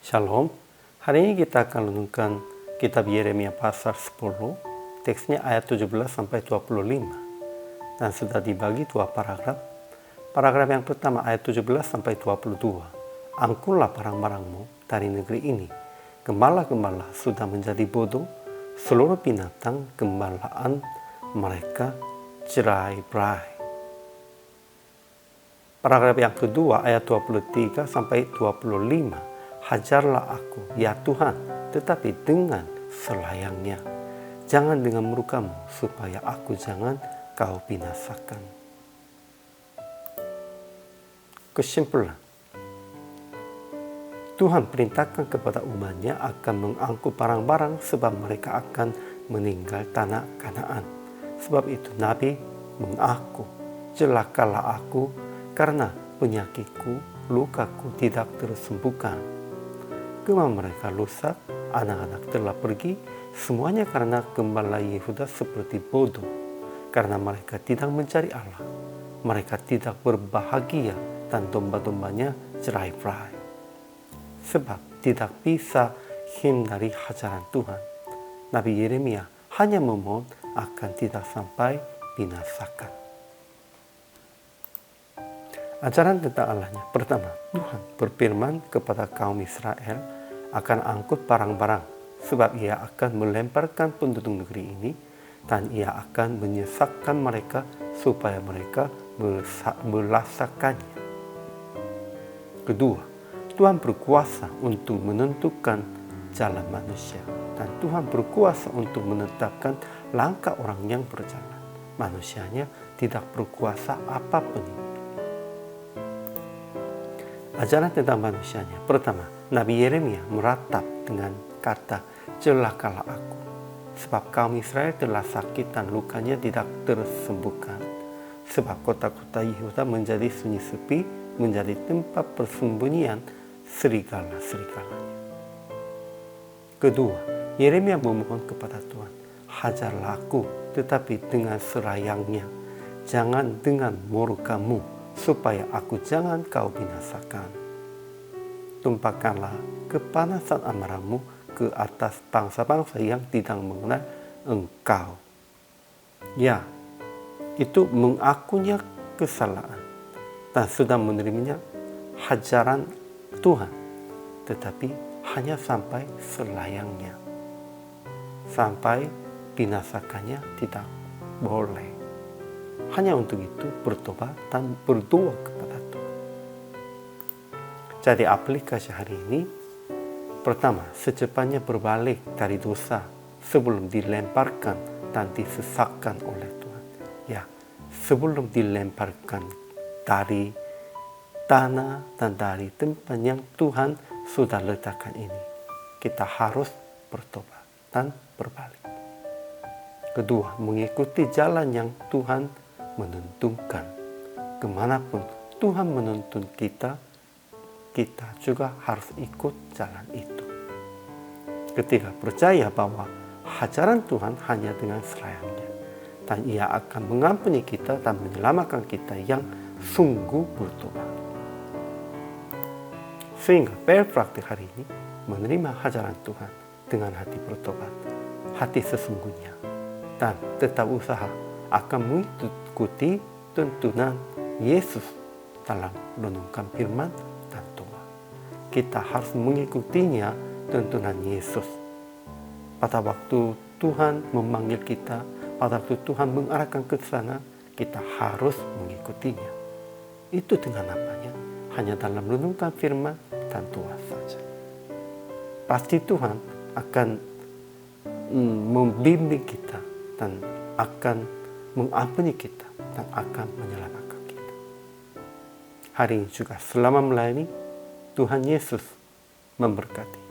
Shalom, hari ini kita akan renungkan kitab Yeremia pasal 10, teksnya ayat 17-25, dan sudah dibagi dua paragraf. Paragraf yang pertama ayat 17-22, angkutlah barang-barangmu dari negeri ini, gembala-gembala sudah menjadi bodoh, seluruh binatang gembalaan mereka cerai-berai. Paragraf yang kedua ayat 23-25, hajarlah aku, ya Tuhan, tetapi dengan selayangnya. Jangan dengan murkamu, supaya aku jangan kau binasakan. Kesimpulan, Tuhan perintahkan kepada umatnya akan mengangkut barang-barang sebab mereka akan meninggal tanah Kanaan. Sebab itu Nabi mengaku, celakalah aku karena penyakitku, lukaku tidak tersembuhkan. Gembala mereka rusak, anak-anak telah pergi, semuanya karena gembala Yehuda seperti bodoh. Karena mereka tidak mencari Allah, mereka tidak berbahagia dan domba-dombanya cerai-berai. Sebab tidak bisa hindari hajaran Tuhan, Nabi Yeremia hanya memohon akan tidak sampai binasakan. Ajaran tentang Allahnya. Pertama, Tuhan berfirman kepada kaum Israel akan angkut barang-barang, sebab ia akan melemparkan penduduk negeri ini dan ia akan menyesatkan mereka supaya mereka melaksanakannya. Kedua, Tuhan berkuasa untuk menentukan jalan manusia dan Tuhan berkuasa untuk menetapkan langkah orang yang berjalan. Manusianya tidak berkuasa apapun ini. Ajaran tentang manusianya. Pertama, Nabi Yeremia meratap dengan kata, celakalah aku. Sebab kaum Israel telah sakit dan lukanya tidak tersembuhkan. Sebab kota-kota Yehuda menjadi sunyi sepi, menjadi tempat persembunyian serigala-serigalanya. Kedua, Yeremia memohon kepada Tuhan, hajarlah aku tetapi dengan serayangnya. Jangan dengan murkamu, supaya aku jangan kau binasakan. Tumpahkanlah kepanasan amarahmu ke atas bangsa-bangsa yang tidak mengenal engkau. Ya, itu mengakunya kesalahan dan sudah menerimanya hajaran Tuhan, tetapi hanya sampai selayangnya. Sampai binasakannya tidak boleh. Hanya untuk itu bertobat dan berdoa kepada Tuhan. Jadi aplikasi hari ini, pertama, secepatnya berbalik dari dosa sebelum dilemparkan dan disesatkan oleh Tuhan. Ya, sebelum dilemparkan dari tanah dan dari tempat yang Tuhan sudah letakkan ini, kita harus bertobat dan berbalik. Kedua, mengikuti jalan yang Tuhan menentukan. Kemanapun Tuhan menuntun kita, kita juga harus ikut jalan itu. Ketiga, percaya bahwa hajaran Tuhan hanya dengan selayangnya, dan ia akan mengampuni kita dan menyelamatkan kita yang sungguh bertobat. Sehingga praktik hari ini menerima hajaran Tuhan dengan hati bertobat, hati sesungguhnya, dan tetap usaha akan mengikuti tuntunan Yesus dalam renungkan firman dan doa. Kita harus mengikutinya tuntunan Yesus. Pada waktu Tuhan memanggil kita, pada waktu Tuhan mengarahkan ke sana, kita harus mengikutinya. Itu dengan apanya? Hanya dalam renungkan firman dan doa saja. Pasti Tuhan akan membimbing kita dan akan mengampuni kita dan akan menyelamatkan kita. Hari ini juga selama melayani, Tuhan Yesus memberkati.